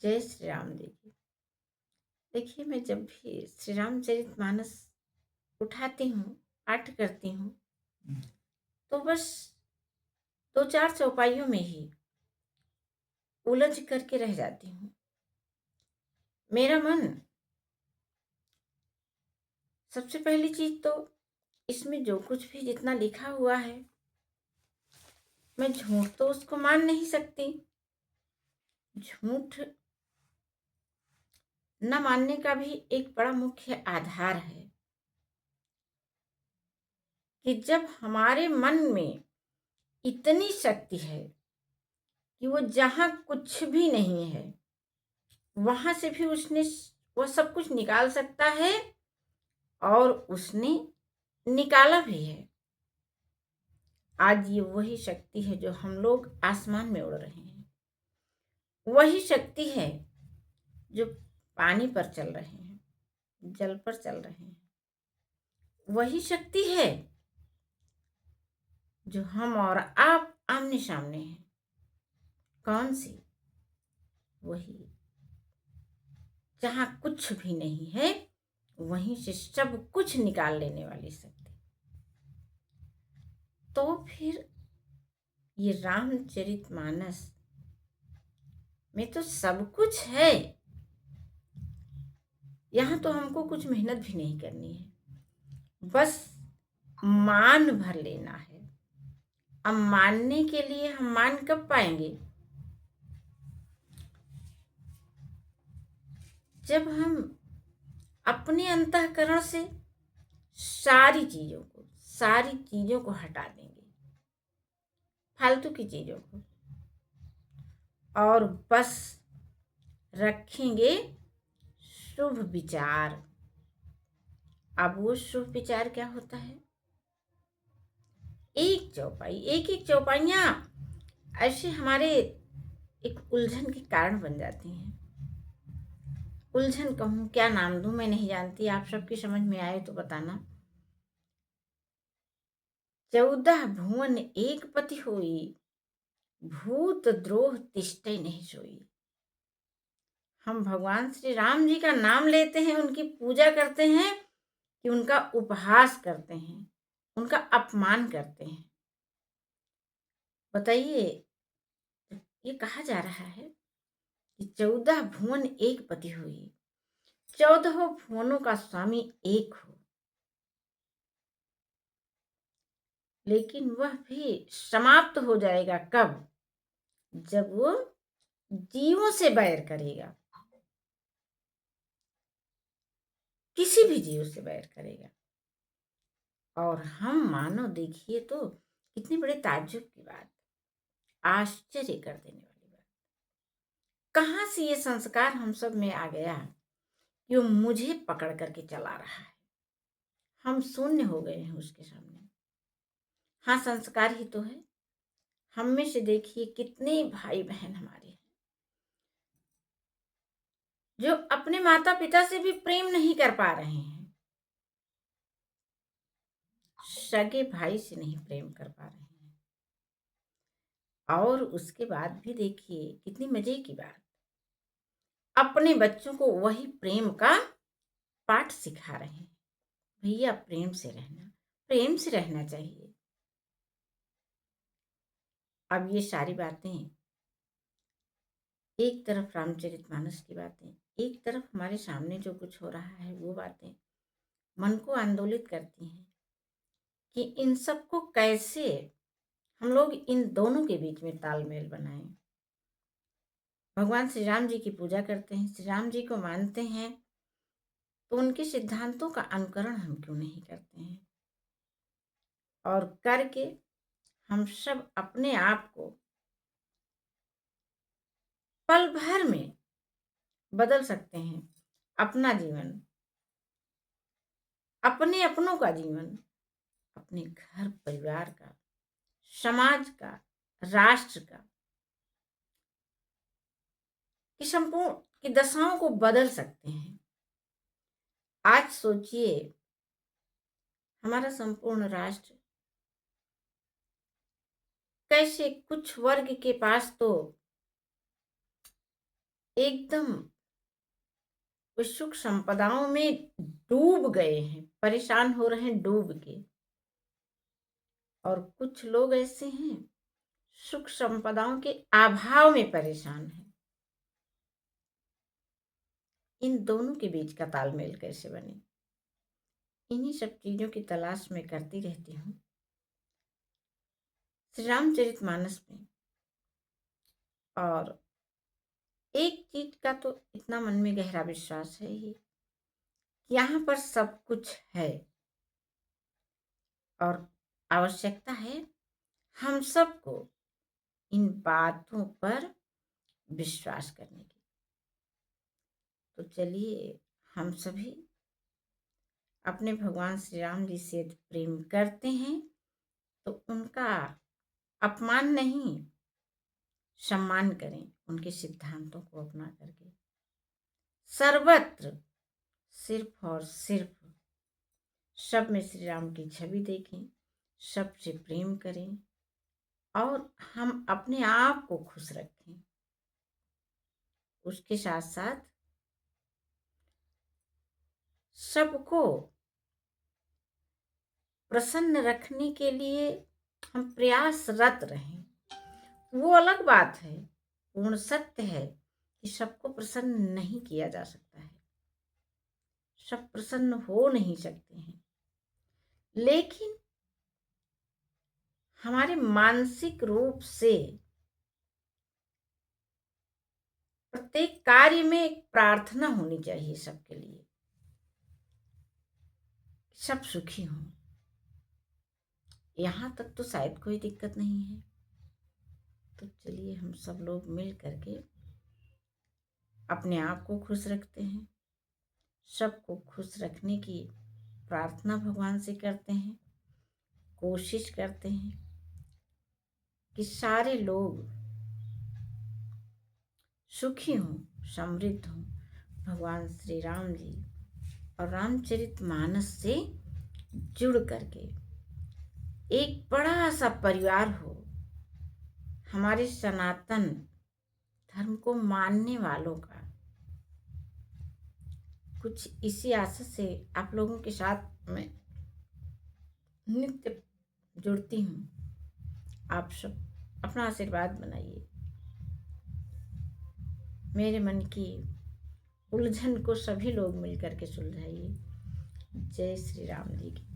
जय श्री राम जी की। देखिए, मैं जब भी श्री रामचरितमानस उठाती हूँ, पाठ करती हूँ, तो बस 2-4 चौपाइयों में ही उलझ करके रह जाती हूँ। मेरा मन सबसे पहली चीज़ तो इसमें जो कुछ भी जितना लिखा हुआ है, मैं झूठ तो उसको मान नहीं सकती। झूठ न मानने का भी एक बड़ा मुख्य आधार है कि जब हमारे मन में इतनी शक्ति है कि वो जहाँ कुछ भी नहीं है, वहां से भी उसने वह सब कुछ निकाल सकता है और उसने निकाला भी है। आज ये वही शक्ति है जो हम लोग आसमान में उड़ रहे हैं, वही शक्ति है जो पानी पर चल रहे हैं, जल पर चल रहे हैं, वही शक्ति है जो हम और आप आमने सामने हैं। कौन सी? वही जहां कुछ भी नहीं है वहीं से सब कुछ निकाल लेने वाली शक्ति। तो फिर ये रामचरितमानस में तो सब कुछ है। यहाँ तो हमको कुछ मेहनत भी नहीं करनी है, बस मान भर लेना है। अब मानने के लिए हम मान कब पाएंगे? जब हम अपने अंतःकरण से सारी चीजों को हटा देंगे, फालतू की चीजों को, और बस रखेंगे शुभ विचार। अब वो शुभ विचार क्या होता है? एक चौपाई, एक एक चौपाइयाँ ऐसे हमारे एक उलझन के कारण बन जाती हैं। उलझन कहूँ, क्या नाम दूँ, मैं नहीं जानती, आप सबकी समझ में आए तो बताना। 14 भुवन एक पति होई, भूत द्रोह तिष्ठै नहीं सोई। हम भगवान श्री राम जी का नाम लेते हैं, उनकी पूजा करते हैं कि उनका उपहास करते हैं, उनका अपमान करते हैं। बताइए, ये कहा जा रहा है कि 14 भुवन एक पति हुई, 14 भुवनों का स्वामी एक हो, लेकिन वह भी समाप्त हो जाएगा कब? जब वो जीवों से बैर करेगा, किसी भी जीव से बैर करेगा। और हम मानो, देखिए तो कितनी बड़े ताज्जुब की बात, आश्चर्य कर देने वाली बात। कहाँ से ये संस्कार हम सब में आ गया कि वो मुझे पकड़ करके चला रहा है? हम शून्य हो गए हैं उसके सामने। हाँ, संस्कार ही तो है। हम में से देखिए कितने भाई बहन हमारे हैं जो अपने माता पिता से भी प्रेम नहीं कर पा रहे हैं, सगे भाई से नहीं प्रेम कर पा रहे हैं। और उसके बाद भी देखिए कितनी मजे की बात, अपने बच्चों को वही प्रेम का पाठ सिखा रहे हैं। भैया, प्रेम से रहना चाहिए। अब ये सारी बातें, एक तरफ रामचरितमानस की बातें, एक तरफ हमारे सामने जो कुछ हो रहा है वो बातें मन को आंदोलित करती हैं कि इन सबको कैसे हम लोग इन दोनों के बीच में तालमेल बनाएं। भगवान श्री राम जी की पूजा करते हैं, श्री राम जी को मानते हैं, तो उनके सिद्धांतों का अनुकरण हम क्यों नहीं करते हैं? और करके हम सब अपने आप को पल भर में बदल सकते हैं। अपना जीवन, अपने अपनों का जीवन, अपने घर परिवार का, समाज का, राष्ट्र का, कि संपूर्ण की दशाओं को बदल सकते हैं। आज सोचिए, हमारा संपूर्ण राष्ट्र कैसे कुछ वर्ग के पास तो एकदम उस सुख संपदाओं में डूब गए हैं, परेशान हो रहे हैं डूब के। और कुछ लोग ऐसे हैं सुख संपदाओं के अभाव में परेशान हैं। इन दोनों के बीच का तालमेल कैसे बने, इन्हीं सब चीजों की तलाश में करती रहती हूँ। श्री रामचरितमानस में और एक चीज का तो इतना मन में गहरा विश्वास है ही, यहाँ पर सब कुछ है और आवश्यकता है हम सबको इन बातों पर विश्वास करने की। तो चलिए हम सभी अपने भगवान श्री राम जी से प्रेम करते हैं तो उनका अपमान नहीं, सम्मान करें उनके सिद्धांतों को अपना करके। सर्वत्र सिर्फ और सिर्फ सब में श्री राम की छवि देखें, सबसे प्रेम करें और हम अपने आप को खुश रखें। उसके साथ साथ सबको प्रसन्न रखने के लिए हम प्रयासरत रहें। वो अलग बात है, पूर्ण सत्य है कि सबको प्रसन्न नहीं किया जा सकता है, सब प्रसन्न हो नहीं सकते हैं, लेकिन हमारे मानसिक रूप से प्रत्येक कार्य में एक प्रार्थना होनी चाहिए सबके लिए, सब सुखी हों। यहाँ तक तो शायद कोई दिक्कत नहीं है। तो चलिए हम सब लोग मिल करके अपने आप को खुश रखते हैं, सबको खुश रखने की प्रार्थना भगवान से करते हैं, कोशिश करते हैं कि सारे लोग सुखी हों, समृद्ध हों, भगवान श्री राम जी और रामचरितमानस से जुड़ करके एक बड़ा सा परिवार हो। हमारे सनातन धर्म को मानने वालों का कुछ इसी आशा से आप लोगों के साथ मैं नित्य जुड़ती हूँ। आप सब अपना आशीर्वाद बनाइए, मेरे मन की उलझन को सभी लोग मिलकर के सुलझाइए। जय श्री राम जी की।